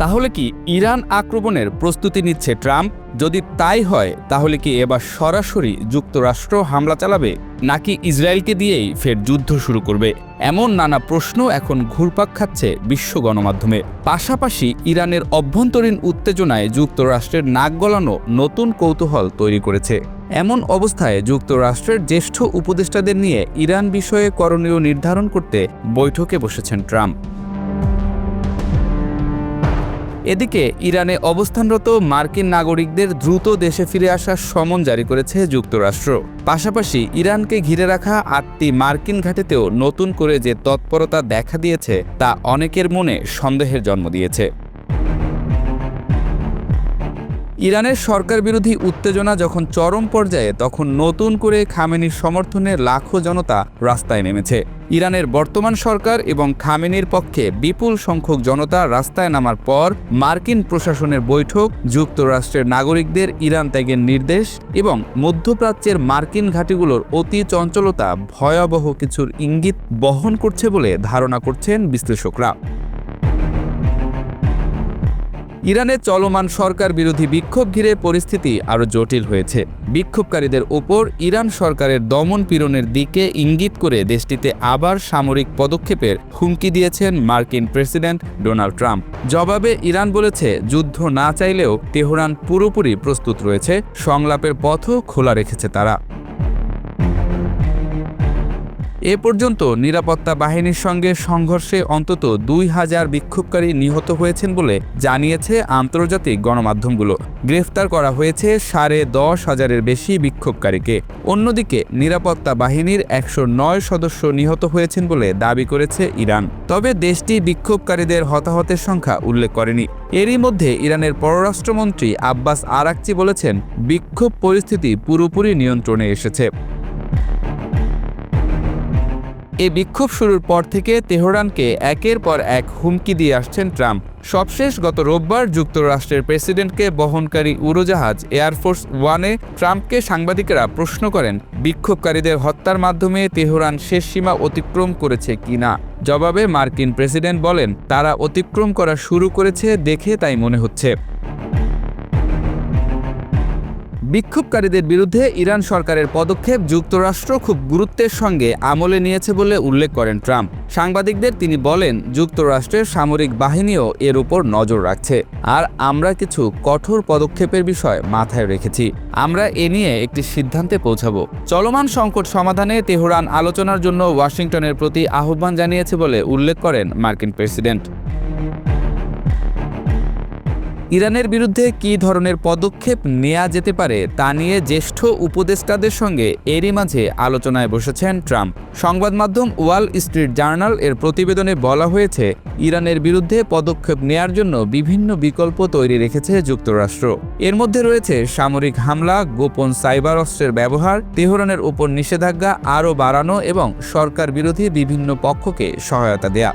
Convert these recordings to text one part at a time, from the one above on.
তাহলে কি ইরান আক্রমণের প্রস্তুতি নিচ্ছে ট্রাম্প? যদি তাই হয় তাহলে কি এবার সরাসরি যুক্তরাষ্ট্র হামলা চালাবে, নাকি ইসরায়েলকে দিয়েই ফের যুদ্ধ শুরু করবে? এমন নানা প্রশ্ন এখন ঘুরপাক খাচ্ছে বিশ্ব গণমাধ্যমে। পাশাপাশি ইরানের অভ্যন্তরীণ উত্তেজনায় যুক্তরাষ্ট্রের নাক গলানো নতুন কৌতূহল তৈরি করেছে। এমন অবস্থায় যুক্তরাষ্ট্রের জ্যেষ্ঠ উপদেষ্টাদের নিয়ে ইরান বিষয়ে করণীয় নির্ধারণ করতে বৈঠকে বসেছেন ট্রাম্প। এদিকে ইরানে অবস্থানরত মার্কিন নাগরিকদের দ্রুত দেশে ফিরে আসার সমন জারি করেছে যুক্তরাষ্ট্র। পাশাপাশি ইরানকে ঘিরে রাখা ৮টি মার্কিন ঘাঁটিতেও নতুন করে যে তৎপরতা দেখা দিয়েছে তা অনেকের মনে সন্দেহের জন্ম দিয়েছে। ইরানের সরকার বিরোধী উত্তেজনা যখন চরম পর্যায়ে, তখন নতুন করে খামেনির সমর্থনে লাখো জনতা রাস্তায় নেমেছে। ইরানের বর্তমান সরকার এবং খামেনির পক্ষে বিপুল সংখ্যক জনতা রাস্তায় নামার পর মার্কিন প্রশাসনের বৈঠক যুক্তরাষ্ট্রের নাগরিকদের ইরান ত্যাগের নির্দেশ এবং মধ্যপ্রাচ্যের মার্কিন ঘাঁটিগুলোর অতি চঞ্চলতা ভয়াবহ কিছুর ইঙ্গিত বহন করছে বলে ধারণা করছেন বিশ্লেষকরা। ইরানের চলমান সরকার বিরোধী বিক্ষোভ ঘিরে পরিস্থিতি আরও জটিল হয়েছে। বিক্ষোভকারীদের ওপর ইরান সরকারের দমন পীড়নের দিকে ইঙ্গিত করে দেশটিতে আবার সামরিক পদক্ষেপের হুমকি দিয়েছেন মার্কিন প্রেসিডেন্ট ডোনাল্ড ট্রাম্প। জবাবে ইরান বলেছে, যুদ্ধ না চাইলেও তেহরান পুরোপুরি প্রস্তুত রয়েছে, সংলাপের পথও খোলা রেখেছে তারা। এ পর্যন্ত নিরাপত্তা বাহিনীর সঙ্গে সংঘর্ষে অন্তত ২,০০০ বিক্ষোভকারী নিহত হয়েছেন বলে জানিয়েছে আন্তর্জাতিক গণমাধ্যমগুলো। গ্রেফতার করা হয়েছে ১০,৫০০-এর বেশি বিক্ষোভকারীকে। অন্যদিকে নিরাপত্তা বাহিনীর ১০৯ সদস্য নিহত হয়েছেন বলে দাবি করেছে ইরান। তবে দেশটি বিক্ষোভকারীদের হতাহতের সংখ্যা উল্লেখ করেনি। এরই মধ্যে ইরানের পররাষ্ট্রমন্ত্রী আব্বাস আরাকচি বলেছেন, বিক্ষোভ পরিস্থিতি পুরোপুরি নিয়ন্ত্রণে এসেছে। এই বিক্ষোভ শুরুর পর থেকে তেহরানকে একের পর এক হুমকি দিয়ে আসছেন ট্রাম্প। সবশেষ গত রোববার যুক্তরাষ্ট্রের প্রেসিডেন্টকে বহনকারী উড়োজাহাজ এয়ারফোর্স ওয়ানে ট্রাম্পকে সাংবাদিকেরা প্রশ্ন করেন, বিক্ষোভকারীদের হত্যার মাধ্যমে তেহরান শেষ সীমা অতিক্রম করেছে কিনা। জবাবে মার্কিন প্রেসিডেন্ট বলেন, তারা অতিক্রম করা শুরু করেছে দেখে তাই মনে হচ্ছে। বিক্ষোভকারীদের বিরুদ্ধে ইরান সরকারের পদক্ষেপ যুক্তরাষ্ট্র খুব গুরুত্বের সঙ্গে আমলে নিয়েছে বলে উল্লেখ করেন ট্রাম্প। সাংবাদিকদের তিনি বলেন, যুক্তরাষ্ট্রের সামরিক বাহিনীও এর উপর নজর রাখছে, আর আমরা কিছু কঠোর পদক্ষেপের বিষয় মাথায় রেখেছি। আমরা এ নিয়ে একটি সিদ্ধান্তে পৌঁছাবো। চলমান সংকট সমাধানে তেহরান আলোচনার জন্য ওয়াশিংটনের প্রতি আহ্বান জানিয়েছে বলে উল্লেখ করেন মার্কিন প্রেসিডেন্ট। ইরানের বিরুদ্ধে কী ধরনের পদক্ষেপ নেওয়া যেতে পারে তা নিয়ে জ্যেষ্ঠ উপদেষ্টাদের সঙ্গে এরই মাঝে আলোচনায় বসেছেন ট্রাম্প। সংবাদ মাধ্যম ওয়াল স্ট্রিট জার্নাল এর প্রতিবেদনে বলা হয়েছে, ইরানের বিরুদ্ধে পদক্ষেপ নেয়ার জন্য বিভিন্ন বিকল্প তৈরি রেখেছে যুক্তরাষ্ট্র। এর মধ্যে রয়েছে সামরিক হামলা, গোপন সাইবার অস্ত্রের ব্যবহার, তেহরানের উপর নিষেধাজ্ঞা আরও বাড়ানো এবং সরকার বিরোধী বিভিন্ন পক্ষকে সহায়তা দেয়া।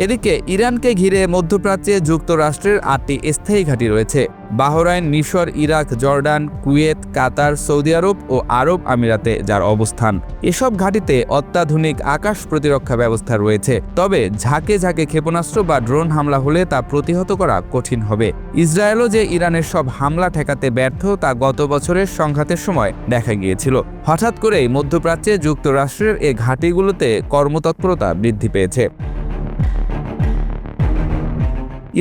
এদিকে ইরানকে ঘিরে মধ্যপ্রাচ্যে যুক্তরাষ্ট্রের ৮টি স্থায়ী ঘাঁটি রয়েছে। বাহরাইন, মিশর, ইরাক, জর্ডান, কুয়েত, কাতার, সৌদি আরব ও আরব আমিরাতে যার অবস্থান। এসব ঘাঁটিতে অত্যাধুনিক আকাশ প্রতিরক্ষা ব্যবস্থা রয়েছে। তবে ঝাঁকে ঝাঁকে ক্ষেপণাস্ত্র বা ড্রোন হামলা হলে তা প্রতিহত করা কঠিন হবে। ইসরায়েলও যে ইরানের সব হামলা ঠেকাতে ব্যর্থ তা গত বছরের সংঘাতের সময় দেখা গিয়েছিল। হঠাৎ করেই মধ্যপ্রাচ্যে যুক্তরাষ্ট্রের এ ঘাঁটিগুলোতে কর্মতৎপরতা বৃদ্ধি পেয়েছে।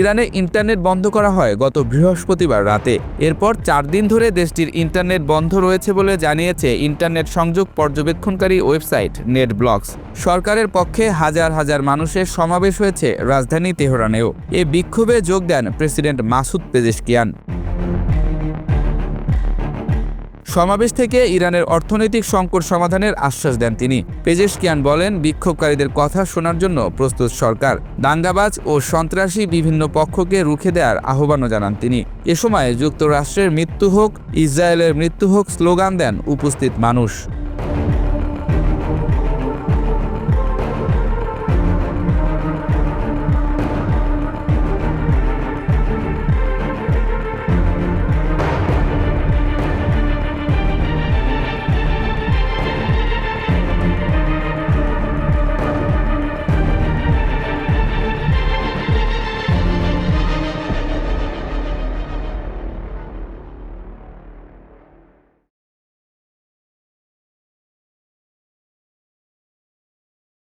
ইরানে ইন্টারনেট বন্ধ করা হয় গত বৃহস্পতিবার রাতে। এরপর ৪ দিন ধরে দেশটির ইন্টারনেট বন্ধ রয়েছে বলে জানিয়েছে ইন্টারনেট সংযোগ পর্যবেক্ষণকারী ওয়েবসাইট নেটব্লকস। সরকারের পক্ষে হাজার হাজার মানুষের সমাবেশ হয়েছে রাজধানী তেহরানেও। এ বিক্ষোভে যোগ দেন প্রেসিডেন্ট মাসুদ পেজেশকিয়ান। সমাবেশ থেকে ইরানের অর্থনৈতিক সংকট সমাধানের আশ্বাস দেন তিনি। পেজেশকিয়ান বলেন, বিক্ষোভকারীদের কথা শোনার জন্য প্রস্তুত সরকার। দাঙ্গাবাজ ও সন্ত্রাসী বিভিন্ন পক্ষকে রুখে দেওয়ার আহ্বানও জানান তিনি। এ সময় যুক্তরাষ্ট্রের মৃত্যু হোক, ইসরায়েলের মৃত্যু হোক স্লোগান দেন উপস্থিত মানুষ।